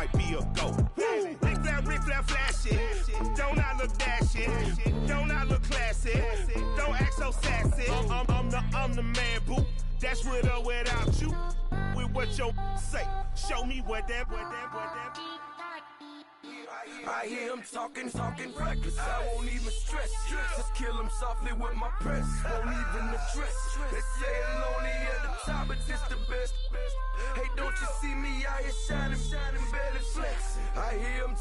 might be a go. Rick Flair flashing. Don't I look dashing? Don't I look classy? Don't act so sassy. I'm the man, boo. That's with or without you. With what your say. Show me what that. I hear him talking reckless. I won't even stress. Just kill him softly with my press. Won't even address. They say it lonely at the top, but this the best. Hey, don't you see me out here shining, barely flex. I hear him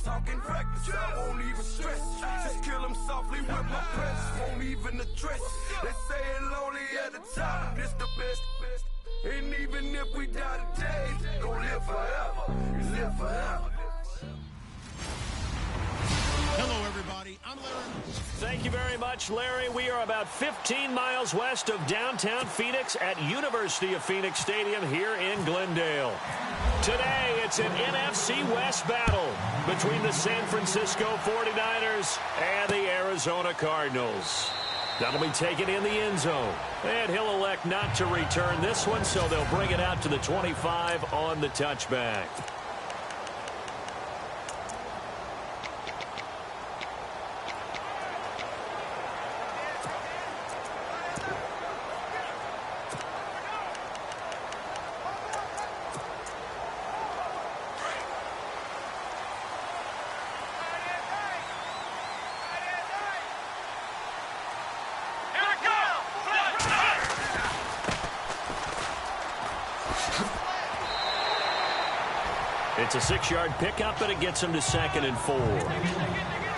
talking reckless. I won't even stress. Just kill him softly with my press. Won't even address. They say it lonely at the top, but this the best. And even if we die today, gon' live forever. Live forever. Hello, everybody. I'm Larry. Thank you very much, Larry. We are about 15 miles west of downtown Phoenix at University of Phoenix Stadium here in Glendale. Today, it's an NFC West battle between the San Francisco 49ers and the Arizona Cardinals. That'll be taken in the end zone. And he'll elect not to return this one, so they'll bring it out to the 25 on the touchback. It's a 6-yard pickup, but it gets him to 2nd and 4.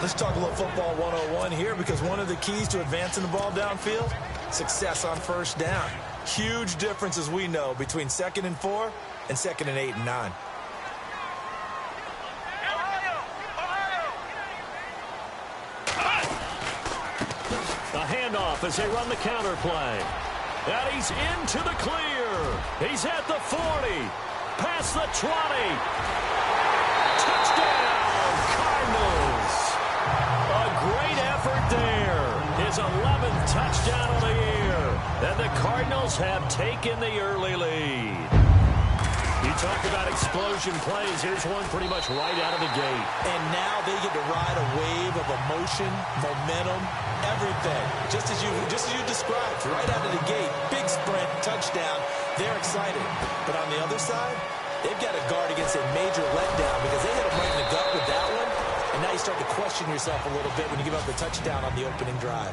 Let's talk a little football 101 here, because one of the keys to advancing the ball downfield, success on first down. Huge difference, as we know, between 2nd and 4 and 2nd and 8 and 9. The handoff as they run the counter play. And he's into the clear. He's at the 40. Past the 20. Touchdown, Cardinals. A great effort there. His 11th touchdown of the year. And the Cardinals have taken the early lead. You talk about explosion plays. Here's one pretty much right out of the gate. And now they get to ride a wave of emotion, momentum, everything. Just as you described, right out of the gate. Big sprint, touchdown. They're excited. But on the other side, they've got to guard against a major letdown because they hit them right in the gut with that one. And now you start to question yourself a little bit when you give up the touchdown on the opening drive.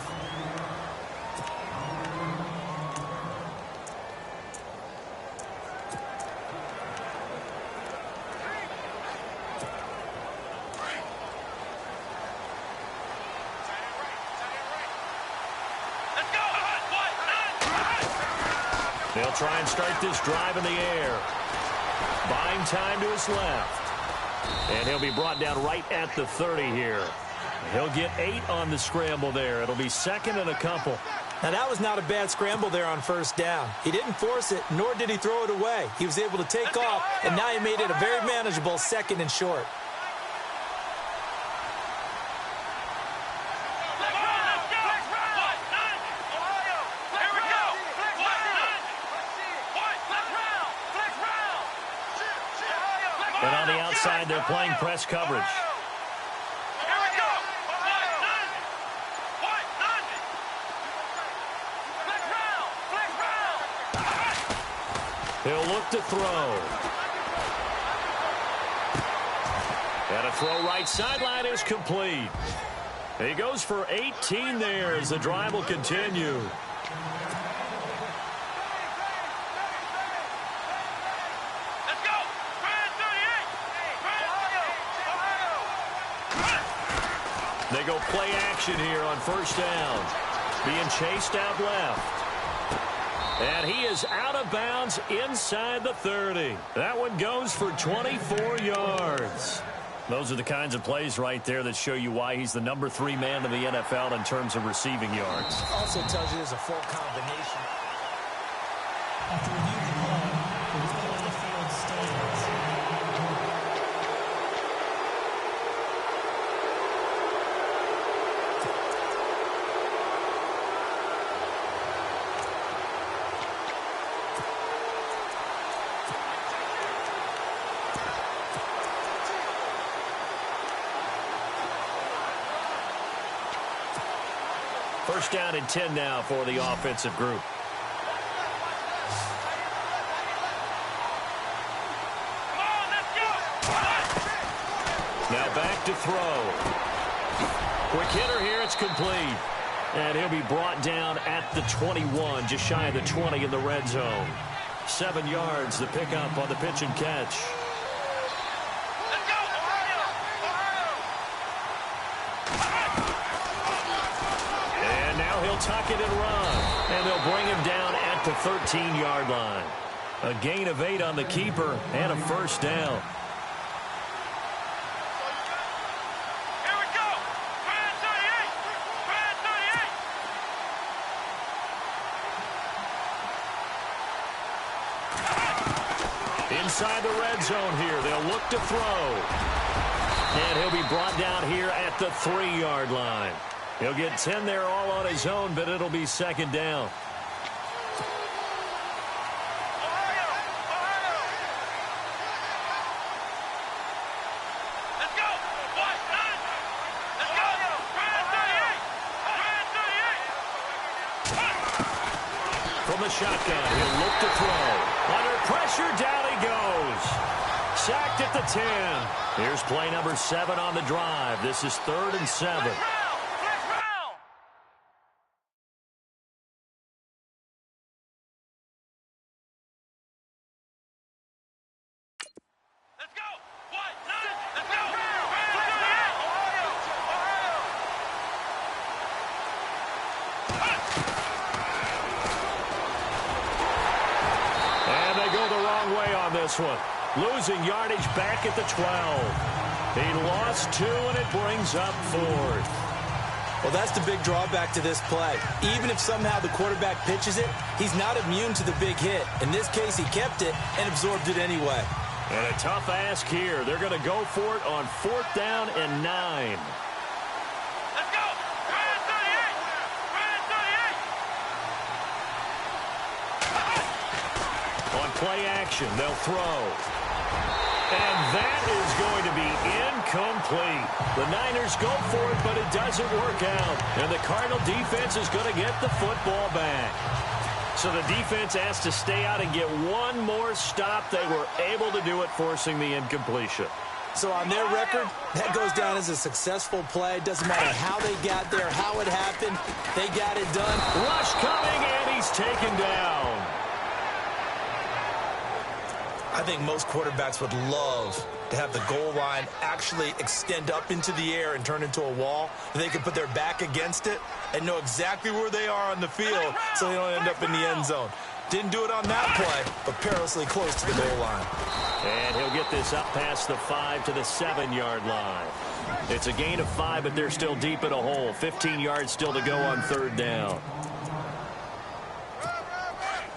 They'll try and start this drive in the air. Buying time to his left. And he'll be brought down right at the 30 here. He'll get 8 on the scramble there. It'll be 2nd and a couple. Now, that was not a bad scramble there on first down. He didn't force it, nor did he throw it away. He was able to take off, and now he made it a very manageable 2nd and short. And on the outside, they're playing press coverage. He'll look to throw. And a throw right sideline is complete. He goes for 18 there as the drive will continue. They go play action here on first down. Being chased out left. And he is out of bounds inside the 30. That one goes for 24 yards. Those are the kinds of plays right there that show you why he's the number 3 man in the NFL in terms of receiving yards. Also tells you there's a full combination. After reviewing the call, the ruling on the field stands. First down and 10 now for the offensive group. Now back to throw. Quick hitter here, it's complete. And he'll be brought down at the 21, just shy of the 20 in the red zone. 7 yards, the pickup on the pitch and catch. And now he'll tuck it and run. And they'll bring him down at the 13-yard line. A gain of 8 on the keeper and a first down. Inside the red zone here. They'll look to throw. And he'll be brought down here at the 3-yard line. He'll get 10 there all on his own, but it'll be second down. From the shotgun, he'll look to throw. Under pressure, down he goes. Sacked at the 10. Here's play number 7 on the drive. This is 3rd and 7. One. Losing yardage back at the 12. He lost 2, and it brings up 4th. Well, that's the big drawback to this play. Even if somehow the quarterback pitches it, he's not immune to the big hit. In this case, he kept it and absorbed it anyway. And a tough ask here. They're going to go for it on 4th down and 9. Play action, they'll throw. And that is going to be incomplete. The Niners go for it, but it doesn't work out. And the Cardinal defense is going to get the football back. So the defense has to stay out and get one more stop. They were able to do it, forcing the incompletion. So on their record, that goes down as a successful play. Doesn't matter how they got there, how it happened. They got it done. Rush coming, and he's taken down. I think most quarterbacks would love to have the goal line actually extend up into the air and turn into a wall. They can put their back against it and know exactly where they are on the field so they don't end up in the end zone. Didn't do it on that play, but perilously close to the goal line. And he'll get this up past the 5 to the 7-yard line. It's a gain of 5, but they're still deep in a hole. 15 yards still to go on 3rd down.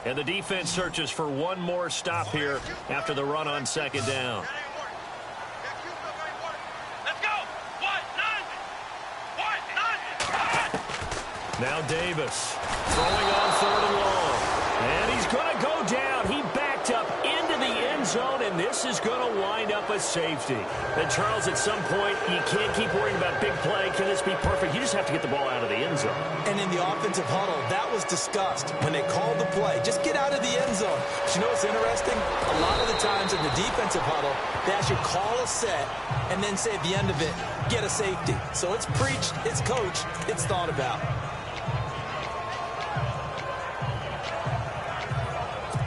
And the defense searches for one more stop here after the run on 2nd down. Now Davis throwing on 3rd and long. And he's going to go down. He backed up into the end zone, and this is going to wind up a safety. And Charles, at some point, you can't keep worrying about big play. Can this be perfect? You just have to get the ball out of the end zone. And in the offensive huddle, that was discussed when they called the play. Just get out of the end zone. But you know what's interesting? A lot of the times in the defensive huddle, they actually call a set and then say at the end of it, get a safety. So it's preached, it's coached, it's thought about.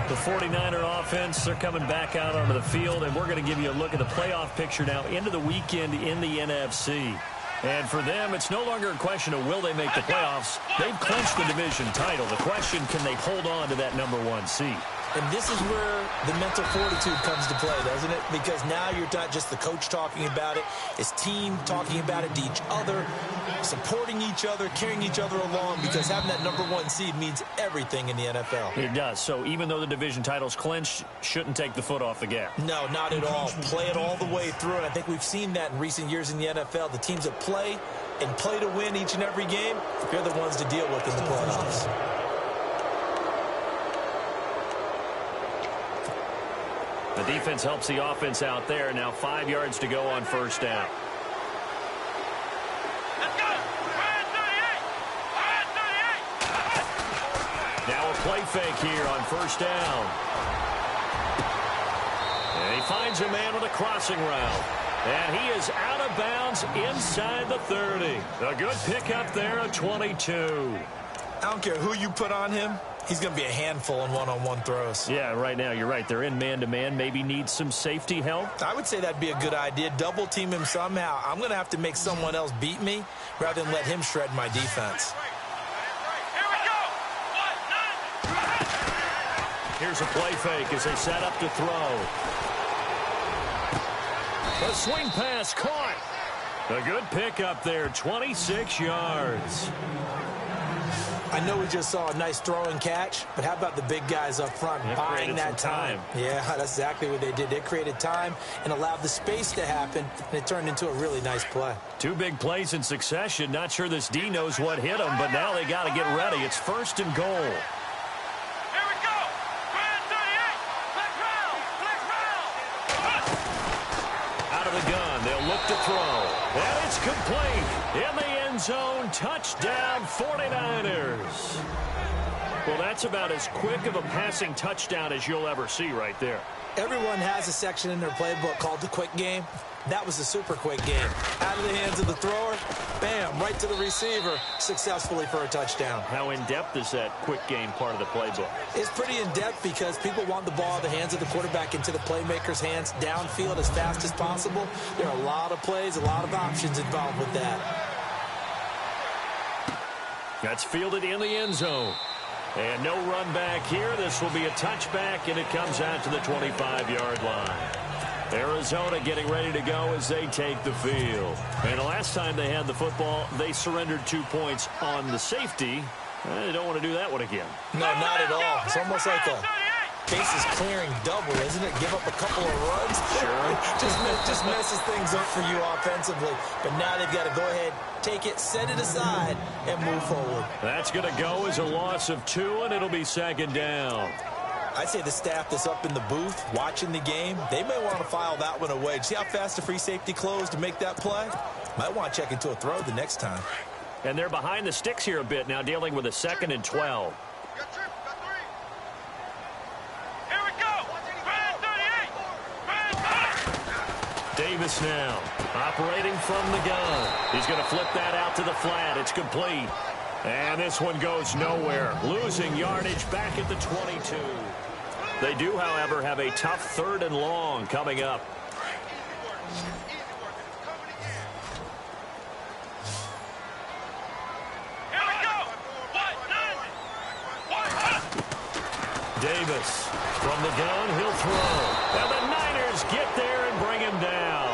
The 49er offense, they're coming back out onto the field, and we're going to give you a look at the playoff picture now into the weekend in the NFC. And for them, it's no longer a question of will they make the playoffs. They've clinched the division title. The question, can they hold on to that #1 seed? And this is where the mental fortitude comes to play, doesn't it? Because now you're not just the coach talking about it, it's team talking about it to each other, supporting each other, carrying each other along, because having that #1 seed means everything in the NFL. It does. So even though the division title's clinched, shouldn't take the foot off the gas. No, not at all. Play it all the way through, and I think we've seen that in recent years in the NFL. The teams that play and play to win each and every game, they're the ones to deal with in the playoffs. The defense helps the offense out there. Now 5 yards to go on 1st down. Let's go! 38! play fake here on first down. And he finds a man with a crossing route. And he is out of bounds inside the 30. A good pickup there at 22. I don't care who you put on him. He's going to be a handful in one-on-one throws. Yeah, right now, you're right. They're in man-to-man. Maybe need some safety help. I would say that'd be a good idea. Double team him somehow. I'm going to have to make someone else beat me rather than let him shred my defense. Here we go. Here's a play fake as they set up to throw. A swing pass caught. A good pickup there, 26 yards. I know we just saw a nice throw and catch, but how about the big guys up front buying that time? Yeah, that's exactly what they did. They created time and allowed the space to happen, and it turned into a really nice play. Two big plays in succession. Not sure this D knows what hit them, but now they got to get ready. It's first and goal. Here we go. Grand 38. Let's round. Out of the gun, they'll look to throw. And it's complete. In the end zone, touchdown 49ers. Well, that's about as quick of a passing touchdown as you'll ever see right there. Everyone has a section in their playbook called the quick game. That was a super quick game. Out of the hands of the thrower, bam, right to the receiver, successfully for a touchdown. How in-depth is that quick game part of the playbook? It's pretty in-depth because people want the ball in the hands of the quarterback into the playmaker's hands downfield as fast as possible. There are a lot of plays, a lot of options involved with that. That's fielded in the end zone. And no run back here. This will be a touchback, and it comes out to the 25-yard line. Arizona getting ready to go as they take the field. And the last time they had the football, they surrendered 2 points on the safety. They don't want to do that one again. No, not at all. It's almost like a bases clearing double, isn't it? Give up a couple of runs. Sure. just messes things up for you offensively. But now they've got to go ahead, take it, set it aside, and move forward. That's going to go as a loss of 2, and it'll be second down. I'd say the staff that's up in the booth watching the game, they may want to file that one away. See how fast the free safety closed to make that play? Might want to check into a throw the next time. And they're behind the sticks here a bit now, dealing with a 2nd and 12. Here we go. Grand 38. Davis now operating from the gun. He's going to flip that out to the flat. It's complete. And this one goes nowhere. Losing yardage back at the 22. They do, however, have a tough 3rd and long coming up. Here we go. Davis from the gun, he'll throw. And the Niners get there and bring him down.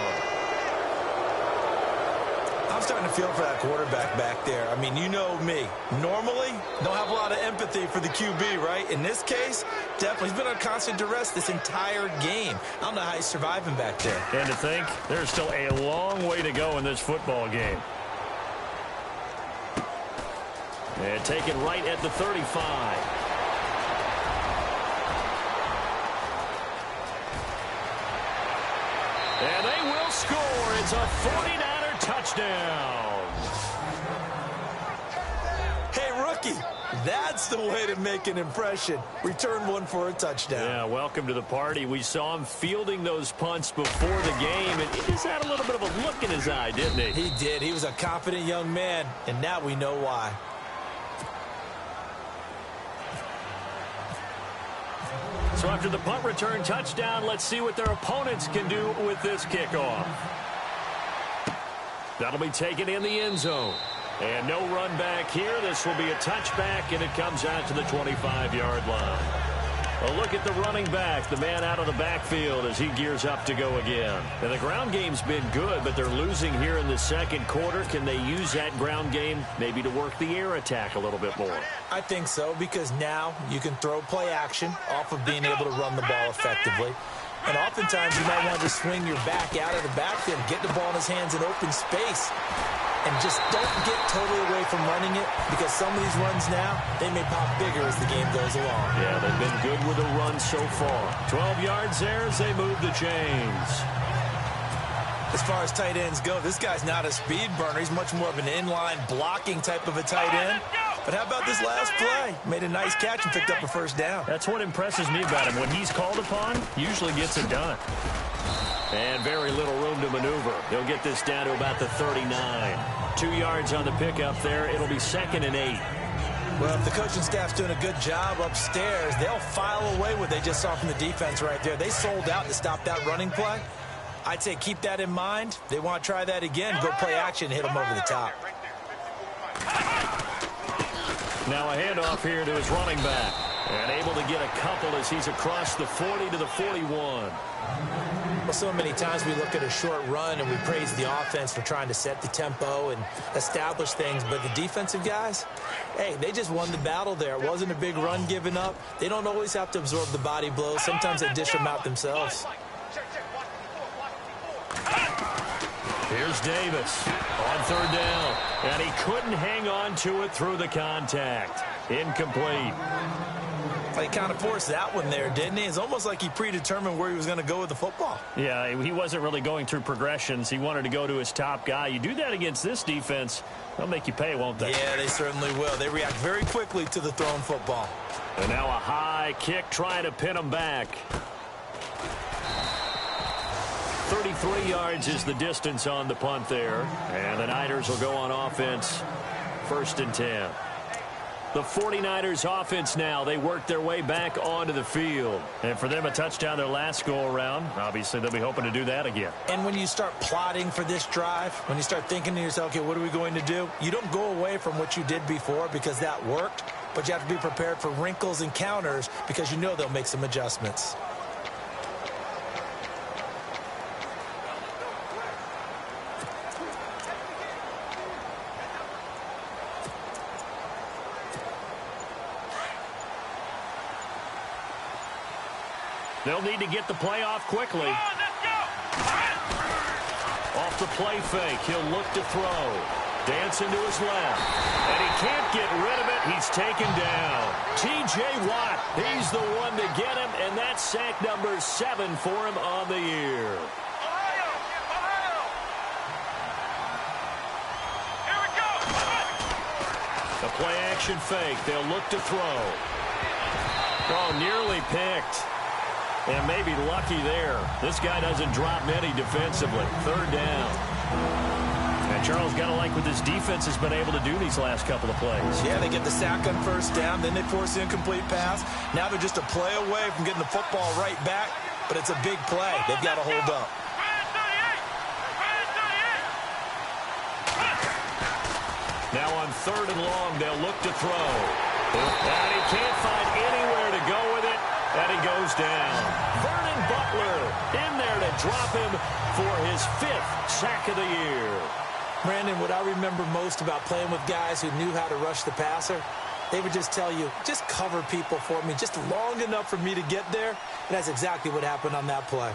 I'm starting to feel for that quarterback back there. I mean, you know me. Normally, don't have a lot of empathy for the QB, right? In this case, definitely. He's been under constant duress this entire game. I don't know how he's surviving back there. And to think, there's still a long way to go in this football game. And taken right at the 35. And they will score. It's a 49er touchdown. Hey, rookie, that's the way to make an impression. Return one for a touchdown. Yeah, welcome to the party. We saw him fielding those punts before the game, and he just had a little bit of a look in his eye, didn't he? He did. He was a confident young man, and now we know why. So after the punt return touchdown, let's see what their opponents can do with this kickoff. That'll be taken in the end zone. And no run back here. This will be a touchback, and it comes out to the 25-yard line. A look at the running back, the man out of the backfield as he gears up to go again. And the ground game's been good, but they're losing here in the second quarter. Can they use that ground game maybe to work the air attack a little bit more? I think so, because now you can throw play action off of being able to run the ball effectively. And oftentimes you might want to swing your back out of the backfield, get the ball in his hands in open space. And just don't get totally away from running it, because some of these runs now, they may pop bigger as the game goes along. Yeah, they've been good with the run so far. 12 yards there as they move the chains. As far as tight ends go, this guy's not a speed burner. He's much more of an inline blocking type of a tight end. But how about this last play? Made a nice catch and picked up a first down. That's what impresses me about him. When he's called upon, usually gets it done. And very little room to maneuver. They'll get this down to about the 39. 2 yards on the pickup there. It'll be 2nd and 8. Well, if the coaching staff's doing a good job upstairs, they'll file away what they just saw from the defense right there. They sold out to stop that running play. I'd say keep that in mind. They want to try that again. Go play action, hit them over the top. Now a handoff here to his running back. And able to get a couple as he's across the 40 to the 41. Well, so many times we look at a short run and we praise the offense for trying to set the tempo and establish things. But the defensive guys, hey, they just won the battle there. It wasn't a big run given up. They don't always have to absorb the body blows. Sometimes they dish them out themselves. Here's Davis on 3rd down. And he couldn't hang on to it through the contact. Incomplete. He kind of forced that one there, didn't he? It's almost like he predetermined where he was going to go with the football. Yeah, he wasn't really going through progressions. He wanted to go to his top guy. You do that against this defense, they'll make you pay, won't they? Yeah, they certainly will. They react very quickly to the thrown football. And now a high kick trying to pin him back. 33 yards is the distance on the punt there. And the Niners will go on offense, 1st and 10. The 49ers offense now, they work their way back onto the field. And for them, a touchdown their last go-around. Obviously, they'll be hoping to do that again. And when you start plotting for this drive, when you start thinking to yourself, okay, what are we going to do? You don't go away from what you did before because that worked, but you have to be prepared for wrinkles and counters because you know they'll make some adjustments. They'll need to get the play off quickly. Off the play fake, he'll look to throw. Dancing to his left. And he can't get rid of it. He's taken down. T.J. Watt, he's the one to get him, and that's sack number 7 for him on the year. Here we go. The play action fake, they'll look to throw. Oh, nearly picked. And maybe lucky there. This guy doesn't drop many defensively. 3rd down. And Charles, got to like what this defense has been able to do these last couple of plays. Yeah, they get the sack on 1st down, then they force the incomplete pass. Now they're just a play away from getting the football right back, but it's a big play. They've got to hold up. Now on 3rd and long, they'll look to throw. And he can't find anywhere to go with it. And he goes down. Vernon Butler in there to drop him for his 5th sack of the year. Brandon, what I remember most about playing with guys who knew how to rush the passer, they would just tell you, just cover people for me, just long enough for me to get there. And that's exactly what happened on that play.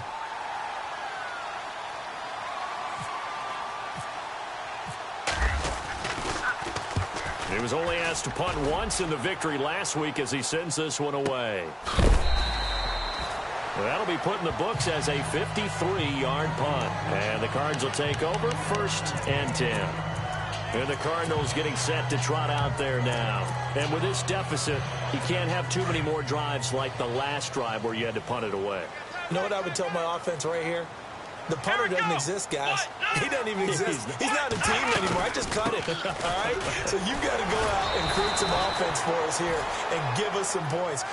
He was only asked to punt once in the victory last week as he sends this one away. That'll be put in the books as a 53-yard punt. And the Cards will take over 1st and 10. And the Cardinals getting set to trot out there now. And with this deficit, you can't have too many more drives like the last drive where you had to punt it away. You know what I would tell my offense right here? The punter doesn't exist, guys. He doesn't even exist. He's not a team anymore. I just cut him. All right? So you've got to go out and create some offense for us here and give us some points.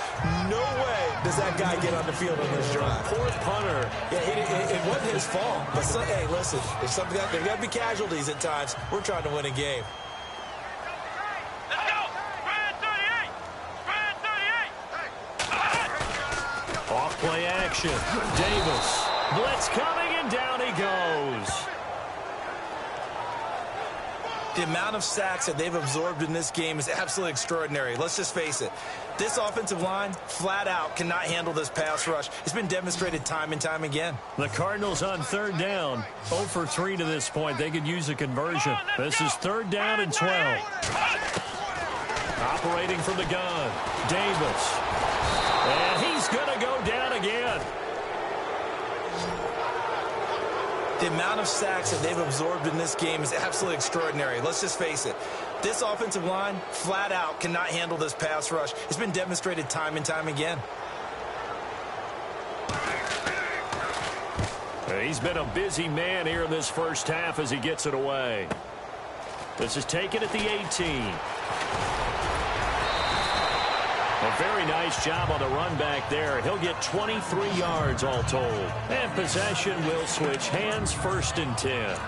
No way does that guy get on the field on this drive. Poor punter. Yeah, it wasn't his fault. But hey, listen, if something there's got to be casualties at times. We're trying to win a game. Let's go. Brand 38. Brand 38. Off play action. Davis. Blitz coming, and down he goes. The amount of sacks that they've absorbed in this game is absolutely extraordinary. Let's just face it. This offensive line, flat out, cannot handle this pass rush. It's been demonstrated time and time again. The Cardinals on 3rd down. 0 for 3 to this point. They could use a conversion. This is 3rd down and 12. Operating from the gun. Davis. And he's going to go down again. The amount of sacks that they've absorbed in this game is absolutely extraordinary. Let's just face it. This offensive line, flat out, cannot handle this pass rush. It's been demonstrated time and time again. He's been a busy man here in this first half as he gets it away. This is taken at the 18. A very nice job on the run back there. He'll get 23 yards all told. And possession will switch hands, 1st and 10.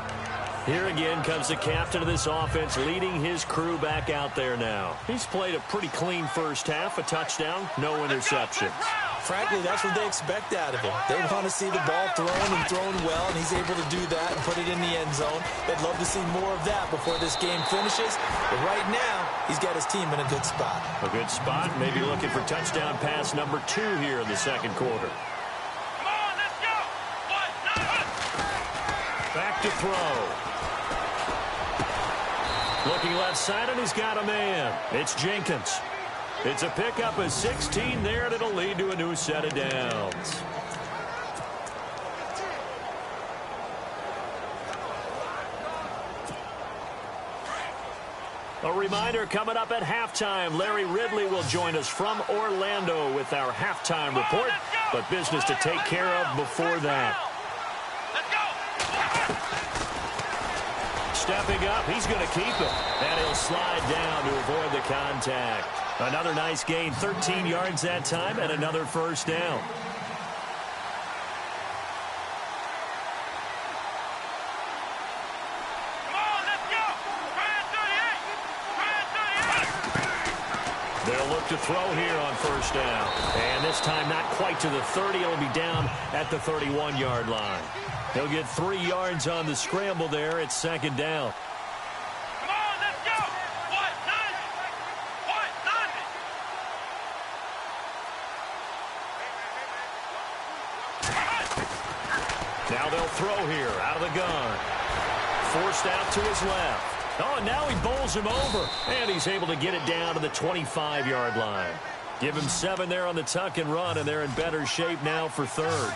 Here again comes the captain of this offense leading his crew back out there now. He's played a pretty clean first half, a touchdown, no interceptions. Frankly, that's what they expect out of him. They want to see the ball thrown and thrown well, and he's able to do that and put it in the end zone. They'd love to see more of that before this game finishes. But right now, he's got his team in a good spot. A good spot, maybe looking for touchdown pass number 2 here in the second quarter. Come on, let's go. Back to throw. Looking left side, and he's got a man. It's Jenkins. It's a pickup of 16 there, and it'll lead to a new set of downs. A reminder coming up at halftime. Larry Ridley will join us from Orlando with our halftime report, but business to take care of before that. Stepping up, he's going to keep it. And he'll slide down to avoid the contact. Another nice gain, 13 yards that time, and another first down. Come on, let's go. They'll look to throw here on first down. And this time not quite to the 30. It'll be down at the 31-yard line. He'll get 3 yards on the scramble there. It's 2nd down. Come on, let's go. Now they'll throw here out of the gun. Forced out to his left. Oh, and now he bowls him over. And he's able to get it down to the 25-yard line. Give him 7 there on the tuck and run, and they're in better shape now for 3rd.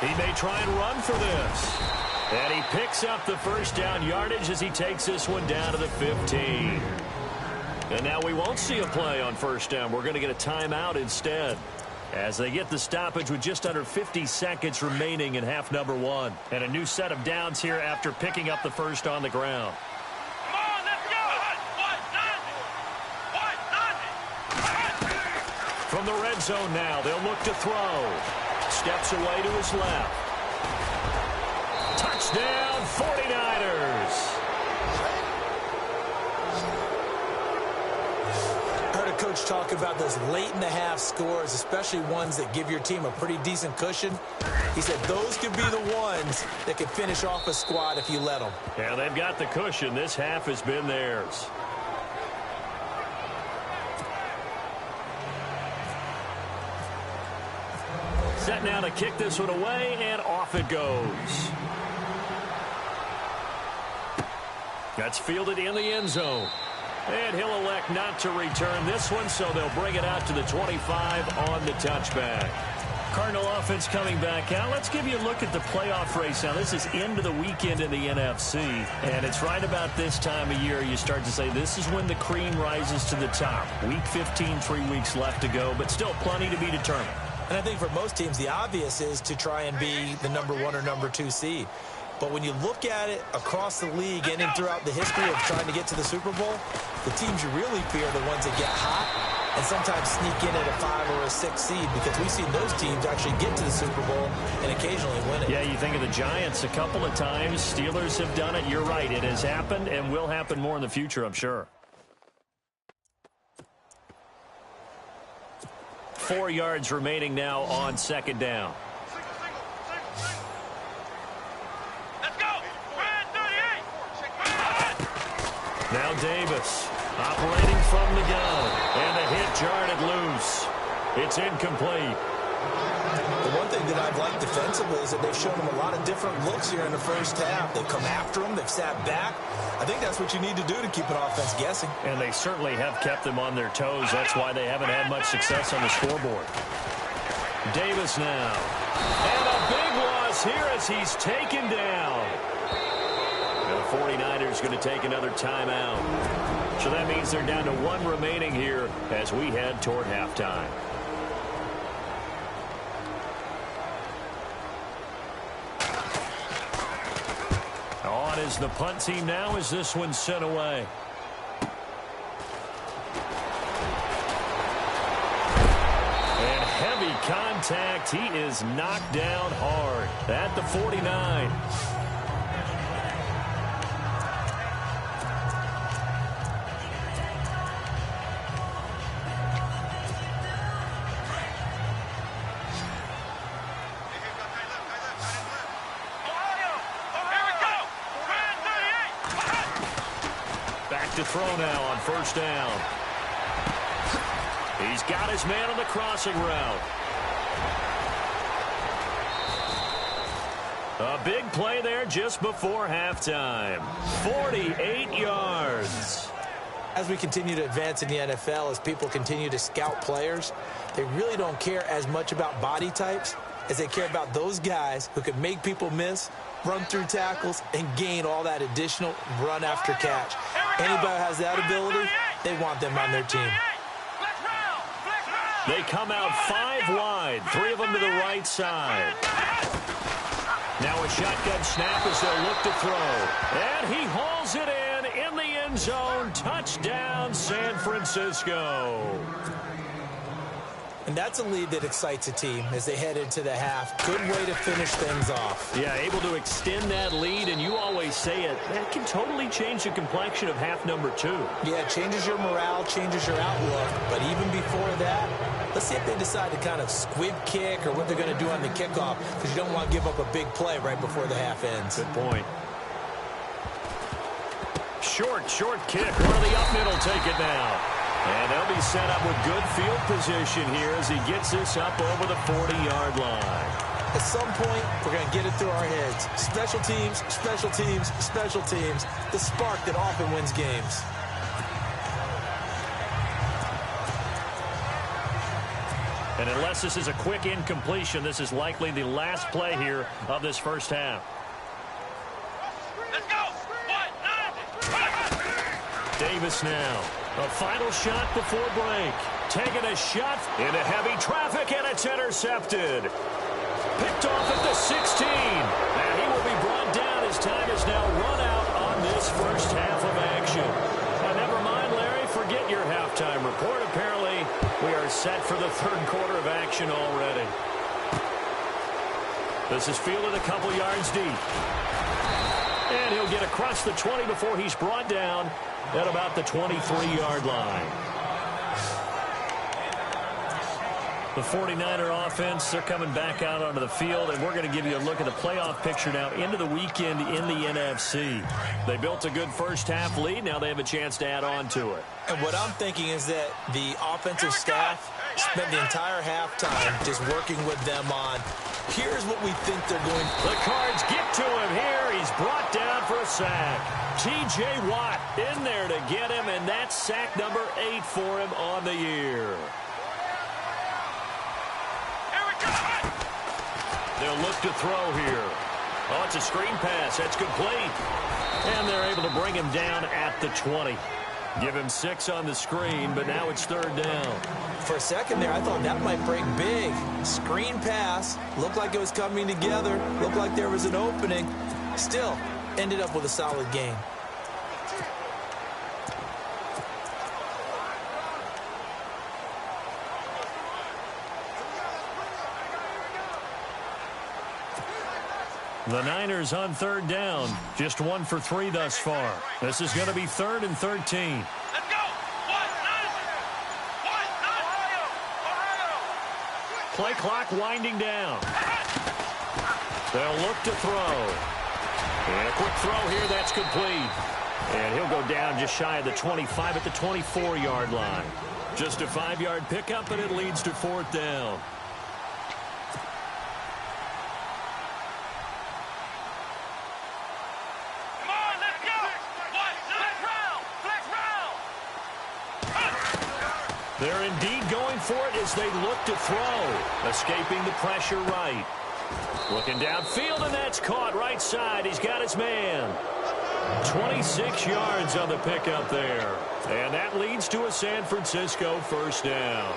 He may try and run for this. And he picks up the first down yardage as he takes this one down to the 15. And now we won't see a play on first down. We're going to get a timeout instead, as they get the stoppage with just under 50 seconds remaining in half number 1. And a new set of downs here after picking up the first on the ground. Come on, let's go. From the red zone now, they'll look to throw. Steps away to his left. Touchdown, 49ers. I heard a coach talk about those late-in-the-half scores, especially ones that give your team a pretty decent cushion. He said those could be the ones that could finish off a squad if you let them. Yeah, they've got the cushion. This half has been theirs. Set now to kick this one away, and off it goes. That's fielded in the end zone. And he'll elect not to return this one, so they'll bring it out to the 25 on the touchback. Cardinal offense coming back out. Let's give you a look at the playoff race now. This is into the weekend in the NFC, and it's right about this time of year you start to say this is when the cream rises to the top. Week 15, 3 weeks left to go, but still plenty to be determined. And I think for most teams, the obvious is to try and be the number 1 or number 2 seed. But when you look at it across the league and throughout the history of trying to get to the Super Bowl, the teams you really fear are the ones that get hot and sometimes sneak in at a 5 or a 6 seed, because we've seen those teams actually get to the Super Bowl and occasionally win it. Yeah, you think of the Giants a couple of times. Steelers have done it. You're right. It has happened and will happen more in the future, I'm sure. 4 yards remaining now on 2nd down. Let's go. Now Davis operating from the gun. And the hit jarred it loose. It's incomplete. The one thing that I've liked defensively is that they've shown them a lot of different looks here in the first half. They've come after them. They've sat back. I think that's what you need to do to keep an offense guessing. And they certainly have kept them on their toes. That's why they haven't had much success on the scoreboard. Davis now. And a big loss here as he's taken down. And the 49ers going to take another timeout. So that means they're down to one remaining here as we head toward halftime. On is the punt team now as this one's sent away. And heavy contact. He is knocked down hard at the 49. To throw now on first down. He's got his man on the crossing route. A big play there just before halftime. 48 yards. As we continue to advance in the NFL, as people continue to scout players, they really don't care as much about body types as they care about those guys who can make people miss, run through tackles, and gain all that additional run after catch. Anybody who has that ability, they want them on their team. They come out 5 wide, 3 of them to the right side. Now a shotgun snap as they'll look to throw. And he hauls it in the end zone. Touchdown, San Francisco. And that's a lead that excites a team as they head into the half. Good way to finish things off. Yeah, able to extend that lead, and you always say it, that can totally change the complexion of half number 2. Yeah, it changes your morale, changes your outlook. But even before that, let's see if they decide to kind of squib kick or what they're going to do on the kickoff, because you don't want to give up a big play right before the half ends. Good point. Short kick. One of the up middle take it now. And they'll be set up with good field position here as he gets this up over the 40-yard line. At some point, we're going to get it through our heads. Special teams, special teams, special teams. The spark that often wins games. And unless this is a quick incompletion, this is likely the last play here of this first half. Let's go! Davis now. A final shot before break. Taking a shot into heavy traffic, and it's intercepted. Picked off at the 16. And he will be brought down. His time is now run out on this first half of action. Now, never mind, Larry. Forget your halftime report. Apparently, we are set for the third quarter of action already. This is fielded a couple yards deep. And he'll get across the 20 before he's brought down at about the 23-yard line. The 49er offense, they're coming back out onto the field, and we're going to give you a look at the playoff picture now into the weekend in the NFC. They built a good first half lead. Now they have a chance to add on to it. And what I'm thinking is that the offensive staff spent the entire halftime just working with them on, here's what we think they're going to do. The Cards get to him here. He's brought down for a sack. T.J. Watt in there to get him, and that's sack number 8 for him on the year. They'll look to throw here. Oh, it's a screen pass. That's complete. And they're able to bring him down at the 20. Give him 6 on the screen, but now it's third down. For a second there, I thought that might break big. Screen pass. Looked like it was coming together. Looked like there was an opening. Still, ended up with a solid gain. The Niners on third down. Just 1 for 3 thus far. This is going to be 3rd and 13. Let's go! Play clock winding down. They'll look to throw. And a quick throw here. That's complete. And he'll go down just shy of the 25 at the 24-yard line. Just a 5-yard pickup, and it leads to 4th down. They're indeed going for it as they look to throw. Escaping the pressure right. Looking downfield, and that's caught right side. He's got his man. 26 yards on the pickup there. And that leads to a San Francisco first down.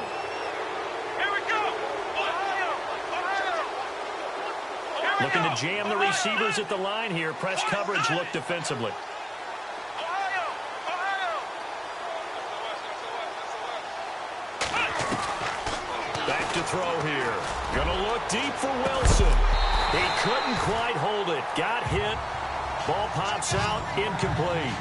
Here we go! Looking to jam the receivers at the line here. Press coverage look defensively. Back to throw here. Gonna look deep for Wilson. He couldn't quite hold it. Got hit. Ball pops out. Incomplete.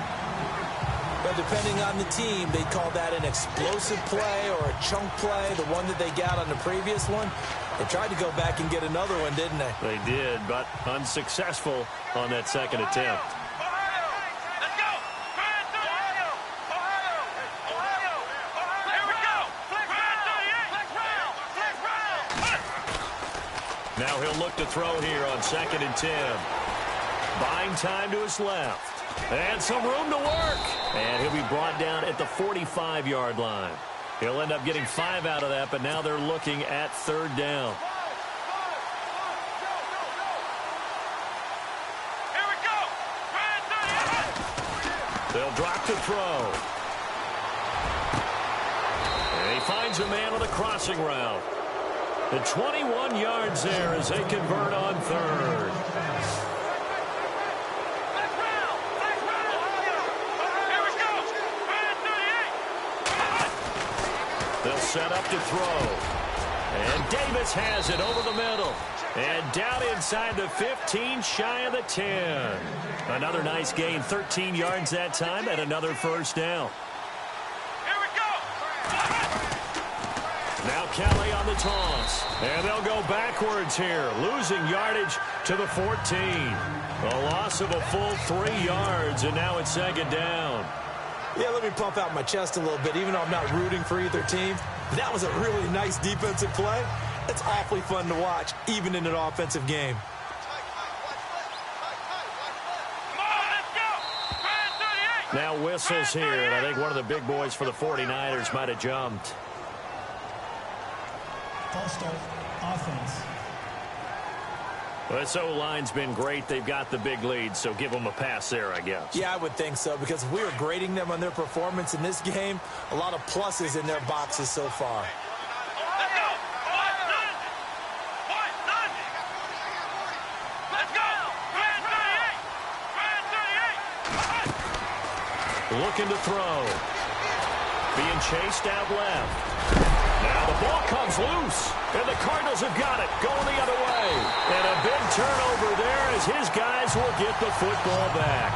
But depending on the team, they call that an explosive play or a chunk play, the one that they got on the previous one. They tried to go back and get another one, didn't they? They did, but unsuccessful on that second attempt. Now he'll look to throw here on 2nd and 10. Buying time to his left. And some room to work. And he'll be brought down at the 45-yard line. He'll end up getting 5 out of that, but now they're looking at 3rd down. Here we go! They'll drop to throw. And he finds a man on the crossing route. The 21 yards there as they convert on 3rd. They'll set up to throw. And Davis has it over the middle. And down inside the 15, shy of the 10. Another nice gain, 13 yards that time, and another first down. Here we go! Now Kelly on the toss. And they'll go backwards here, losing yardage to the 14. A loss of a full 3 yards, and now it's 2nd down. Yeah, let me pump out my chest a little bit, even though I'm not rooting for either team. That was a really nice defensive play. It's awfully fun to watch, even in an offensive game. Now whistles here, and I think one of the big boys for the 49ers might have jumped. False start, offense. Well, this O-line's been great. They've got the big lead, so give them a pass there, I guess. Yeah, I would think so, because if we were grading them on their performance in this game, a lot of pluses in their boxes so far. Looking to throw. Being chased out left. Now the ball comes loose, and the Cardinals have got it, going the other way. And a big turnover there as his guys will get the football back.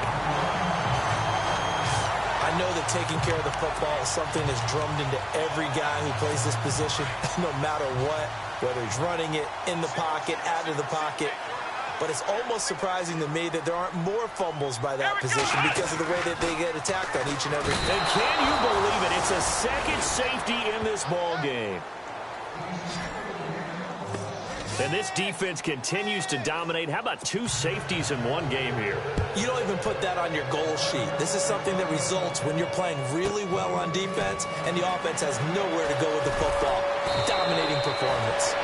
I know that taking care of the football is something that's drummed into every guy who plays this position, no matter what, whether he's running it, in the pocket, out of the pocket. But it's almost surprising to me that there aren't more fumbles by that position because of the way that they get attacked on each and every. And can you believe it? It's a second safety in this ball game. And this defense continues to dominate. How about 2 safeties in one game here? You don't even put that on your goal sheet. This is something that results when you're playing really well on defense and the offense has nowhere to go with the football. Dominating performance.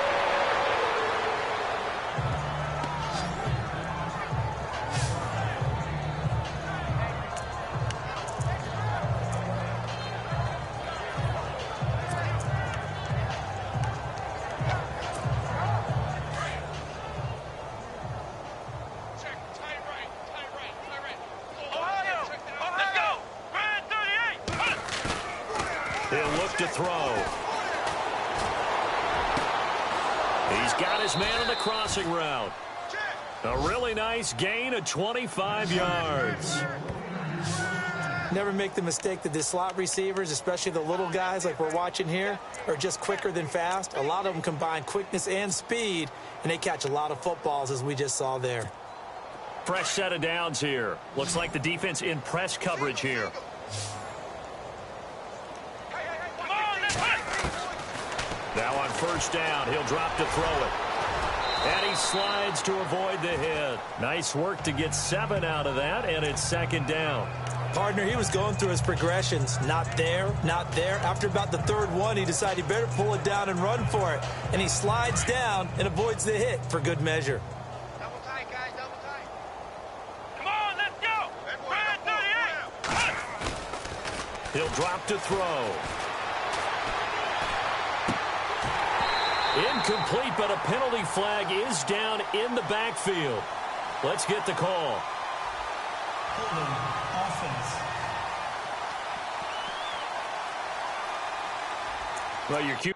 To throw. He's got his man on the crossing route. A really nice gain of 25 yards. Never make the mistake that the slot receivers, especially the little guys like we're watching here, are just quicker than fast. A lot of them combine quickness and speed, and they catch a lot of footballs, as we just saw there. Fresh set of downs here. Looks like the defense in press coverage here. Now on first down, he'll drop to throw it. And he slides to avoid the hit. Nice work to get 7 out of that, and it's 2nd down. Partner, he was going through his progressions. Not there, not there. After about the third one, he decided he better pull it down and run for it. And he slides down and avoids the hit for good measure. Double tight, guys, double tight. Come on, let's go. Brad 38. He'll drop to throw. Incomplete, but a penalty flag is down in the backfield. Let's get the call. Holding offense. Well, your cue.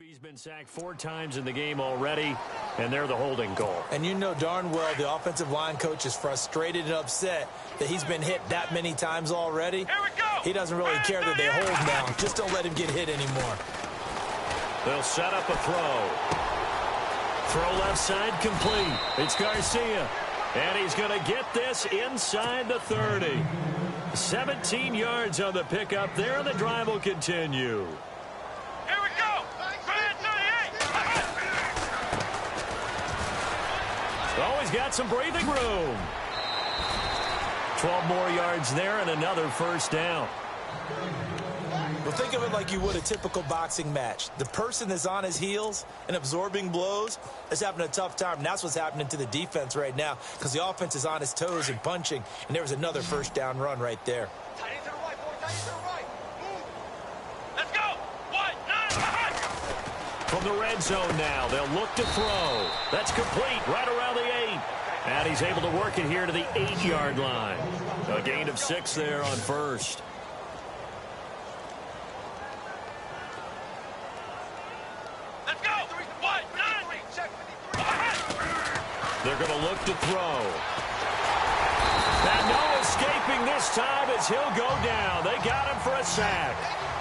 He's been sacked 4 times in the game already, and they're the holding call. And you know darn well the offensive line coach is frustrated and upset that he's been hit that many times already. Here we go. He doesn't really care that they hold now. Just don't let him get hit anymore. They'll set up a throw. Throw left side complete. It's Garcia. And he's going to get this inside the 30. 17 yards on the pickup there, and the drive will continue. Here we go. Brad 38. Oh, he's got some breathing room. 12 more yards there and another first down. Well, think of it like you would a typical boxing match. The person that's on his heels and absorbing blows is having a tough time. And that's what's happening to the defense right now because the offense is on his toes and punching. And there was another first down run right there. Tight end to the right, boy. Tight end to the right. Move. Let's go. 1-9. From the red zone now, they'll look to throw. That's complete right around the 8. And he's able to work it here to the 8-yard line. A gain of 6 there on first. Let's go. 1-9. Check 53. They're going to look to throw. And no escaping this time as he'll go down. They got him for a sack.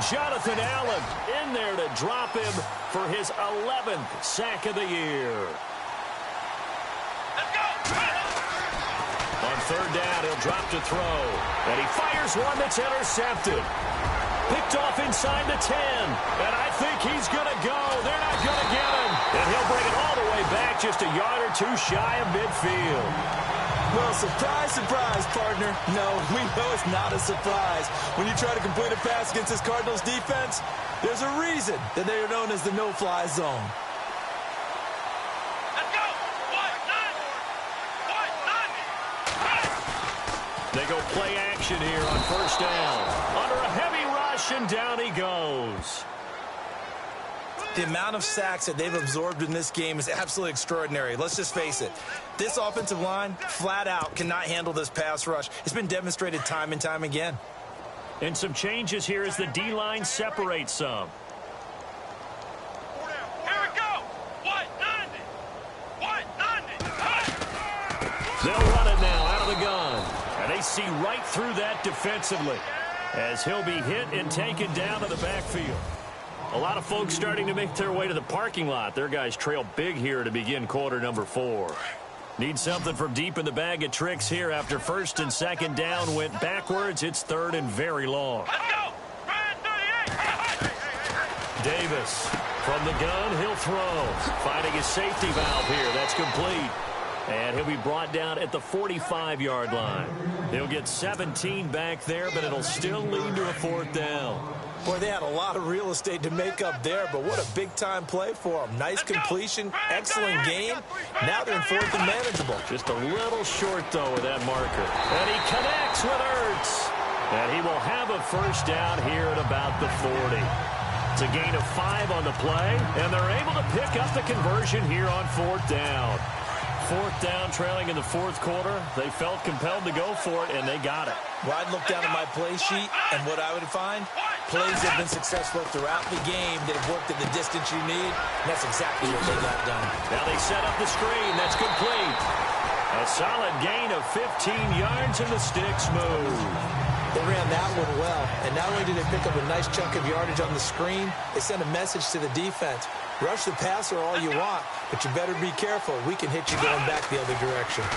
Jonathan Allen in there to drop him for his 11th sack of the year. Let's go. On third down, he'll drop to throw. And he fires one that's intercepted. Picked off inside the 10. And I think he's going to go. They're not going to get him. And he'll bring it all the way back just a yard or two shy of midfield. Well, surprise, surprise, partner. No, we know it's not a surprise. When you try to complete a pass against this Cardinals defense, there's a reason that they are known as the no-fly zone. Let's go. 1-9. They go play action here on first down. Under a heavy rush, and down he goes. The amount of sacks that they've absorbed in this game is absolutely extraordinary. Let's just face it. This offensive line, flat out, cannot handle this pass rush. It's been demonstrated time and time again. And some changes here as the D-line separates some. Here we go. 1-9. They'll run it now out of the gun. And they see right through that defensively as he'll be hit and taken down to the backfield. A lot of folks starting to make their way to the parking lot. Their guys trail big here to begin quarter number 4. Need something from deep in the bag of tricks here after first and second down went backwards. It's third and very long. Let's go. Brad 38. Davis from the gun, he'll throw. Finding his safety valve here. That's complete. And he'll be brought down at the 45-yard line. He'll get 17 back there, but it'll still lead to a fourth down. Boy, they had a lot of real estate to make up there, but what a big-time play for them. Nice completion, excellent game. Now they're in fourth and manageable. Just a little short, though, with that marker. And he connects with Ertz. And he will have a first down here at about the 40. It's a gain of 5 on the play, and they're able to pick up the conversion here on fourth down. Fourth down, trailing in the fourth quarter. They felt compelled to go for it, and they got it. Well, I'd look down at my play sheet, and what I would find, Plays have been successful throughout the game that have worked at the distance you need, and that's exactly what they got done. Now they set up the screen. That's complete. A solid gain of 15 yards, and the sticks move. They ran that one well, and not only did they pick up a nice chunk of yardage on the screen, they sent a message to the defense. Rush the passer all you want, but you better be careful. We can hit you going back the other direction.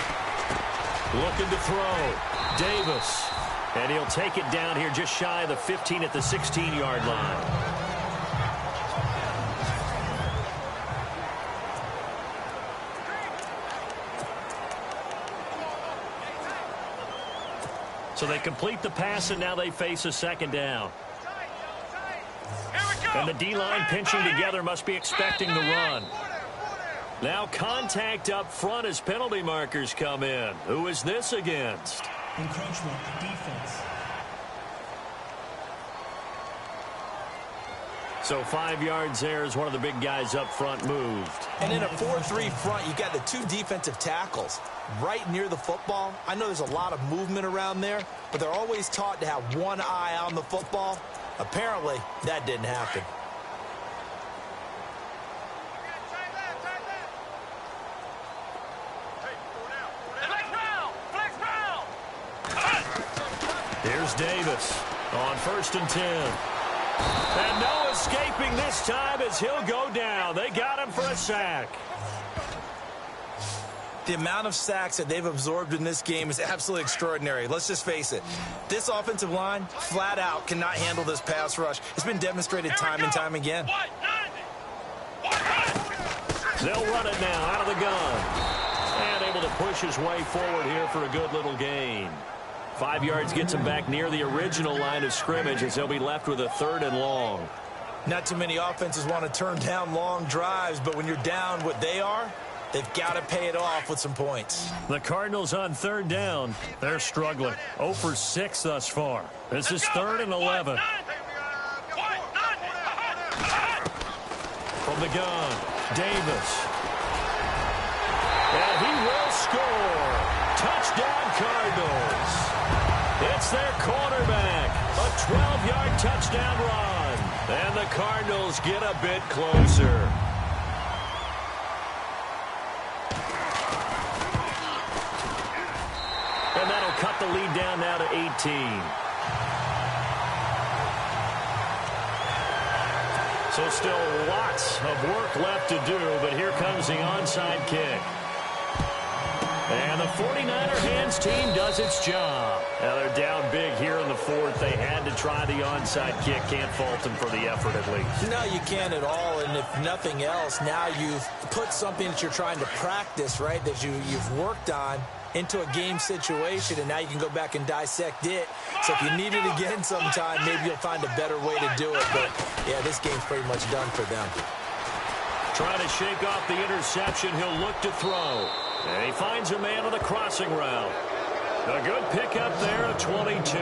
Looking to throw. Davis. And he'll take it down here just shy of the 15 at the 16-yard line. So they complete the pass, and now they face a second down. And the D-line pinching together must be expecting the run. Now contact up front as penalty markers come in. Who is this against? Encroachment, defense. So 5 yards there as one of the big guys up front moved. And in a 4-3 front, you've got the two defensive tackles right near the football. I know there's a lot of movement around there, but they're always taught to have one eye on the football. Apparently, that didn't happen. Here's Davis on 1st and 10. And no escaping this time as he'll go down. They got him for a sack. The amount of sacks that they've absorbed in this game is absolutely extraordinary. Let's just face it. This offensive line, flat out, cannot handle this pass rush. It's been demonstrated time and time again. They'll run it now out of the gun. And able to push his way forward here for a good little gain. 5 yards gets him back near the original line of scrimmage as they'll be left with a 3rd and long. Not too many offenses want to turn down long drives, but when you're down what they are, they've got to pay it off with some points. The Cardinals on 3rd down. They're struggling. 0 for 6 thus far. This is 3rd and 11. From the gun, Davis. And he will score. Touchdown, Cardinals. It's their quarterback. A 12-yard touchdown run. And the Cardinals get a bit closer. And that'll cut the lead down now to 18. So still lots of work left to do, but here comes the onside kick. And the 49er hands team does its job. Now they're down big here in the 4th. They had to try the onside kick. Can't fault them for the effort at least. No, you can't at all. And if nothing else, now you've put something that you're trying to practice, right, that you've worked on into a game situation, and now you can go back and dissect it. So if you need it again sometime, maybe you'll find a better way to do it. But, yeah, this game's pretty much done for them. Trying to shake off the interception. He'll look to throw. And he finds a man on the crossing route. A good pickup there at 22.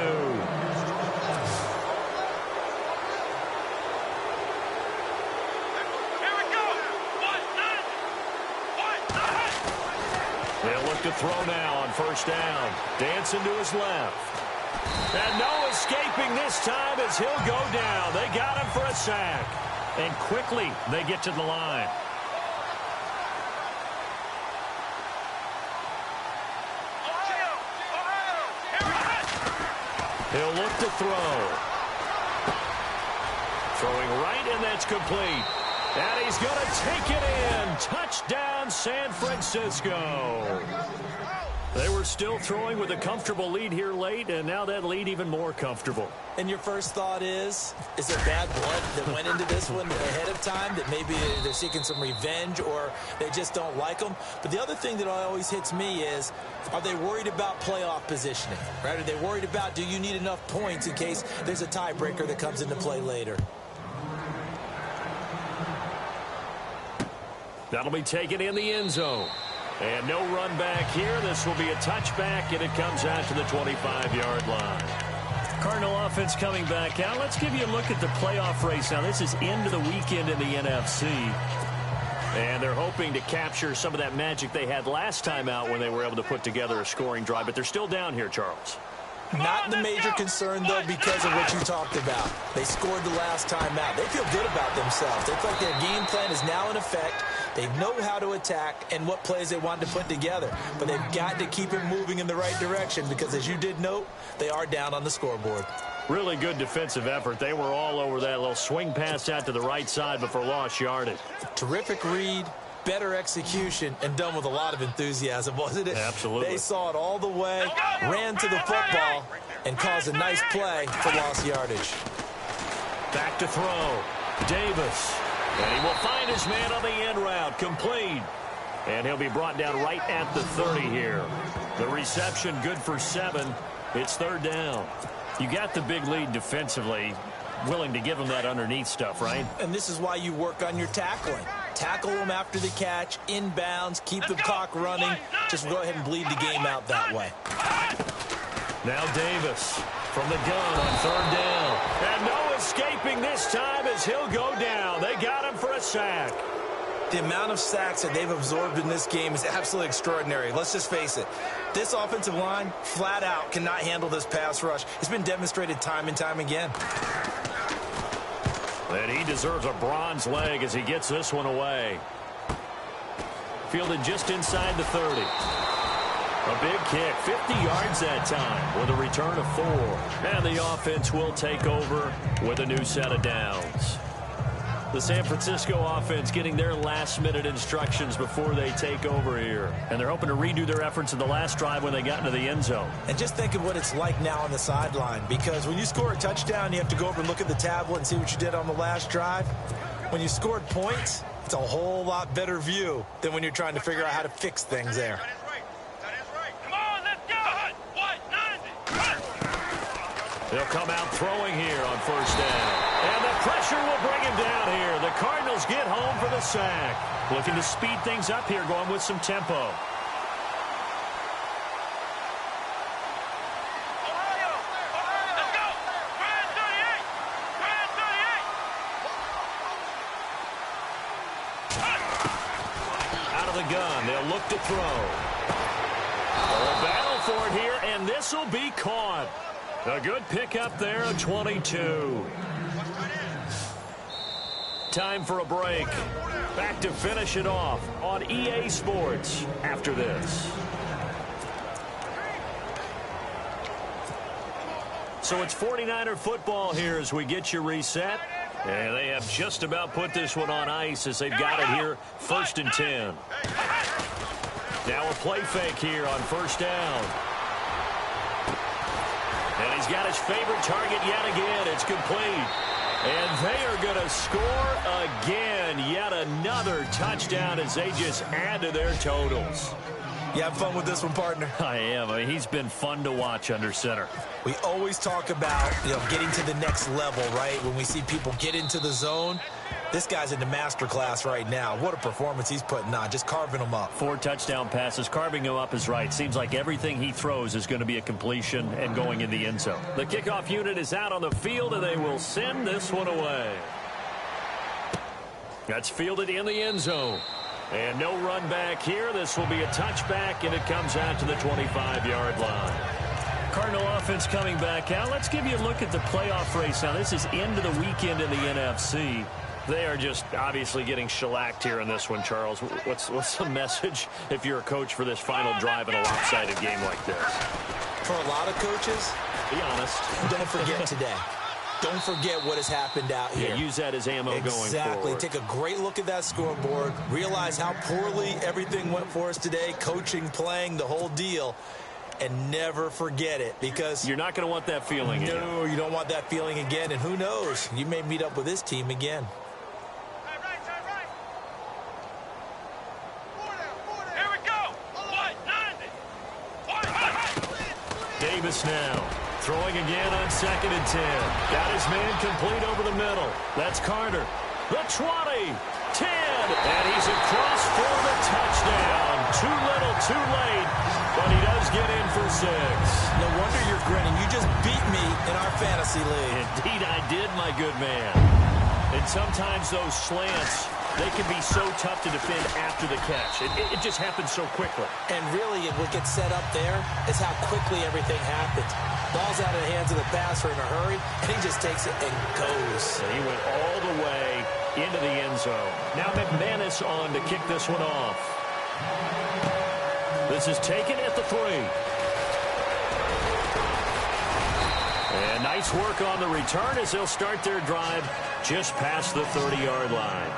They'll look to throw now on 1st down. Dancing to his left. And no escaping this time as he'll go down. They got him for a sack. And quickly they get to the line. He'll look to throw. Throwing right, and that's complete. And he's going to take it in. Touchdown, San Francisco. They were still throwing with a comfortable lead here late, and now that lead even more comfortable. And your first thought is there bad blood that went into this one ahead of time, that maybe they're seeking some revenge or they just don't like them? But the other thing that always hits me is, are they worried about playoff positioning? Right? Are they worried about, do you need enough points in case there's a tiebreaker that comes into play later? That'll be taken in the end zone. And no run back here. This will be a touchback, and it comes out to the 25-yard line. Cardinal offense coming back out. Let's give you a look at the playoff race. Now, this is into the weekend in the NFC. And they're hoping to capture some of that magic they had last time out when they were able to put together a scoring drive. But they're still down here, Charles. Not the major concern, though, because of what you talked about. They scored the last time out. They feel good about themselves. They feel like their game plan is now in effect. They know how to attack and what plays they want to put together. But they've got to keep it moving in the right direction because, as you did note, they are down on the scoreboard. Really good defensive effort. They were all over that little swing pass out to the right side before lost yardage. Terrific read, better execution, and done with a lot of enthusiasm, wasn't it? Absolutely. They saw it all the way, ran to the football, and caused a nice play for lost yardage. Back to throw. Davis. And he will find his man on the end route. Complete. And he'll be brought down right at the 30 here. The reception good for 7. It's third down. You got the big lead defensively. Willing to give them that underneath stuff, right? And this is why you work on your tackling. Tackle them after the catch, inbounds, keep the clock running. Just go ahead and bleed the game out that way. Now Davis from the gun on third down. And no escaping this time as he'll go down. They got him for a sack. The amount of sacks that they've absorbed in this game is absolutely extraordinary. Let's just face it. This offensive line, flat out, cannot handle this pass rush. It's been demonstrated time and time again. And he deserves a bronze leg as he gets this one away. Fielded just inside the 30. A big kick, 50 yards that time with a return of 4. And the offense will take over with a new set of downs. The San Francisco offense getting their last-minute instructions before they take over here. And they're hoping to redo their efforts in the last drive when they got into the end zone. And just think of what it's like now on the sideline. Because when you score a touchdown, you have to go over and look at the tablet and see what you did on the last drive. When you scored points, it's a whole lot better view than when you're trying to figure out how to fix things there. They'll come out throwing here on first down. And the pressure will bring him down here. The Cardinals get home for the sack. Looking to speed things up here, going with some tempo. Out of the gun, they'll look to throw. A battle for it here, and this will be caught. A good pickup there, a 22. Time for a break. Back to finish it off on EA Sports after this. So it's 49er football here as we get you reset. And they have just about put this one on ice as they've got it here, 1st and 10. Now a play fake here on first down. And he's got his favorite target yet again. It's complete. And they are going to score again. Yet another touchdown as they just add to their totals. You have fun with this one, partner? I am. I mean, he's been fun to watch under center. We always talk about, getting to the next level, right? When we see people get into the zone, this guy's in the master class right now. What a performance he's putting on, just carving them up. 4 touchdown passes. Carving him up is right. Seems like everything he throws is going to be a completion and going in the end zone. The kickoff unit is out on the field, and they will send this one away. That's fielded in the end zone. And no run back here. This will be a touchback, and it comes out to the 25-yard line. Cardinal offense coming back out. Let's give you a look at the playoff race. Now, this is end of the weekend in the NFC. They are just obviously getting shellacked here in this one, Charles. What's the message if you're a coach for this final drive in a lopsided game like this? For a lot of coaches, be honest. Don't forget today. Don't forget what has happened out here. Yeah, use that as ammo going forward. Exactly. Take a great look at that scoreboard. Realize how poorly everything went for us today. Coaching, playing, the whole deal. And never forget it, because you're not going to want that feeling again. No, you don't want that feeling again. And who knows? You may meet up with this team again. Here we go. Davis now. Throwing again on 2nd and 10. Got his man complete over the middle. That's Carter. The 20. 10. And he's across for the touchdown. Too little, too late. But he does get in for 6. No wonder you're grinning. You just beat me in our fantasy league. Indeed I did, my good man. And sometimes those slants They can be so tough to defend after the catch. It just happens so quickly. And really, what gets set up there is how quickly everything happens. Ball's out of the hands of the passer in a hurry, and he just takes it and goes. So he went all the way into the end zone. Now McManus on to kick this one off. This is taken at the 3. And nice work on the return as they'll start their drive just past the 30-yard line.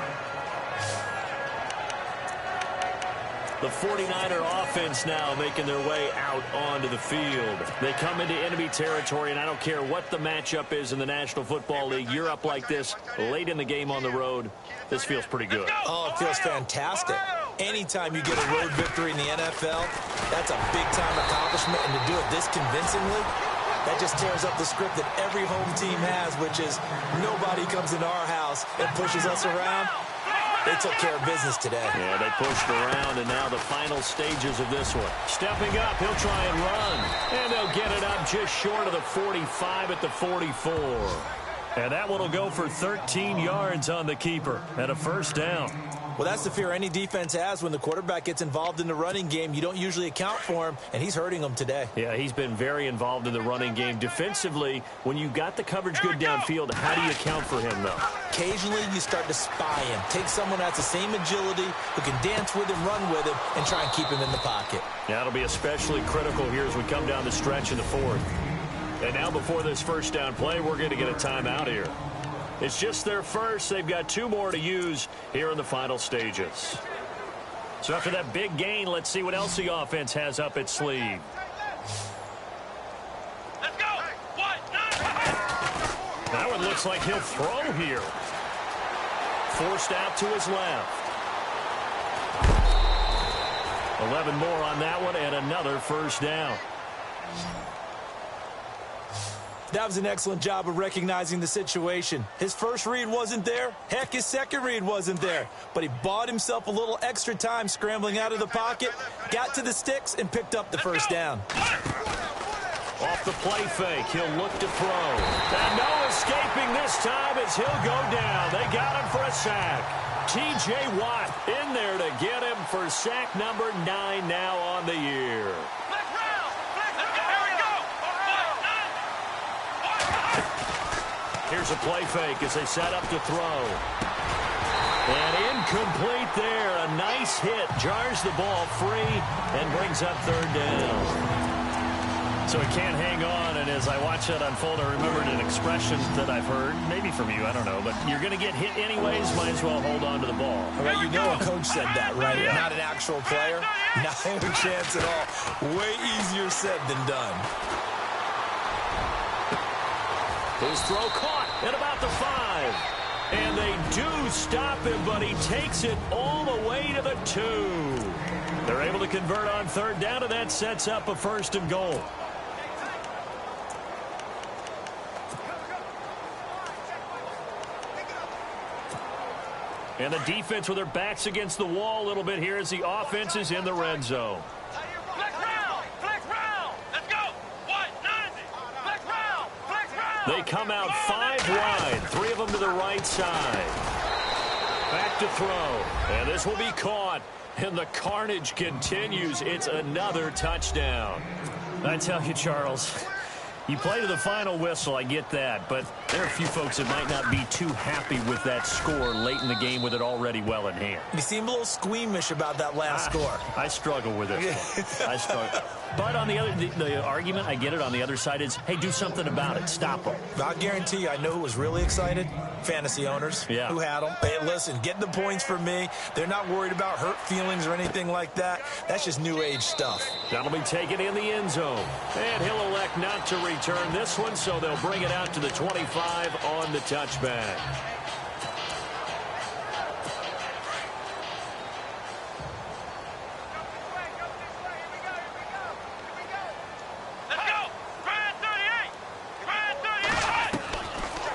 The 49er offense now making their way out onto the field. They come into enemy territory, and I don't care what the matchup is in the National Football League. You're up like this late in the game on the road. This feels pretty good. Oh, it feels fantastic. Anytime you get a road victory in the NFL, that's a big-time accomplishment, and to do it this convincingly, that just tears up the script that every home team has, which is nobody comes into our house and pushes us around. They took care of business today. Yeah, they pushed around, and now the final stages of this one. Stepping up, he'll try and run. And they'll get it up just short of the 45 at the 44. And that one will go for 13 yards on the keeper and a first down. Well, that's the fear any defense has when the quarterback gets involved in the running game. You don't usually account for him, and he's hurting them today. Yeah, he's been very involved in the running game. Defensively, when you got the coverage good downfield, how do you account for him, though? Occasionally, you start to spy him. Take someone that's the same agility, who can dance with him, run with him, and try and keep him in the pocket. That'll be especially critical here as we come down the stretch in the 4th. And now before this first down play, we're going to get a timeout here. It's just their first. They've got 2 more to use here in the final stages. So after that big gain, let's see what else the offense has up its sleeve. Let's go. That one looks like he'll throw here. Forced out to his left. 11 more on that one and another first down. That was an excellent job of recognizing the situation. His first read wasn't there. Heck, his second read wasn't there. But he bought himself a little extra time scrambling out of the pocket, got to the sticks, and picked up the first down. Off the play fake, he'll look to throw. And no escaping this time as he'll go down. They got him for a sack. T.J. Watt in there to get him for sack number 9 now on the year. Here's a play fake as they set up to throw. And incomplete there. A nice hit. Jars the ball free and brings up 3rd down. So he can't hang on, and as I watch that unfold, I remembered an expression that I've heard, maybe from you, I don't know, but you're going to get hit anyways, might as well hold on to the ball. All right, you know a coach said that, right? Yeah. Not an actual player. Not a chance at all. Way easier said than done. His throw caught at about the 5. And they do stop him, but he takes it all the way to the 2. They're able to convert on 3rd down, and that sets up a 1st and goal. And the defense with their backs against the wall a little bit here as the offense is in the red zone. They come out 5 wide, 3 of them to the right side. Back to throw, and this will be caught, and the carnage continues. It's another touchdown. I tell you, Charles, you play to the final whistle, I get that, but there are a few folks that might not be too happy with that score late in the game with it already well in hand. You seem a little squeamish about that last score. I struggle with it. I struggle. But on the other, the argument, I get it, on the other side is, hey, do something about it. Stop them. I guarantee you, I know who was really excited. Fantasy owners. Yeah. Who had them. Hey, listen, get the points for me. They're not worried about hurt feelings or anything like that. That's just new age stuff. That'll be taken in the end zone. And he'll elect not to return this one, so they'll bring it out to the 25 on the touchback.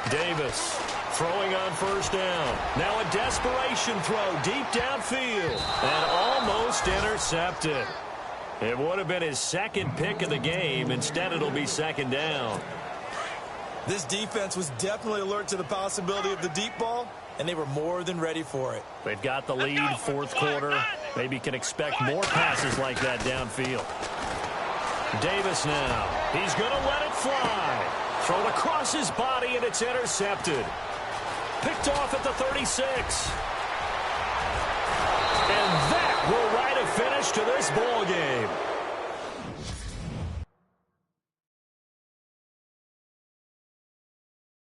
Davis throwing on 1st down. Now a desperation throw deep downfield and almost intercepted. It would have been his 2nd pick of the game. Instead, it'll be 2nd down. This defense was definitely alert to the possibility of the deep ball, and they were more than ready for it. They've got the lead, fourth quarter. Maybe can expect more passes like that downfield. Davis now. He's going to let it fly. Thrown across his body, and it's intercepted. Picked off at the 36. And that will write a finish to this ball game.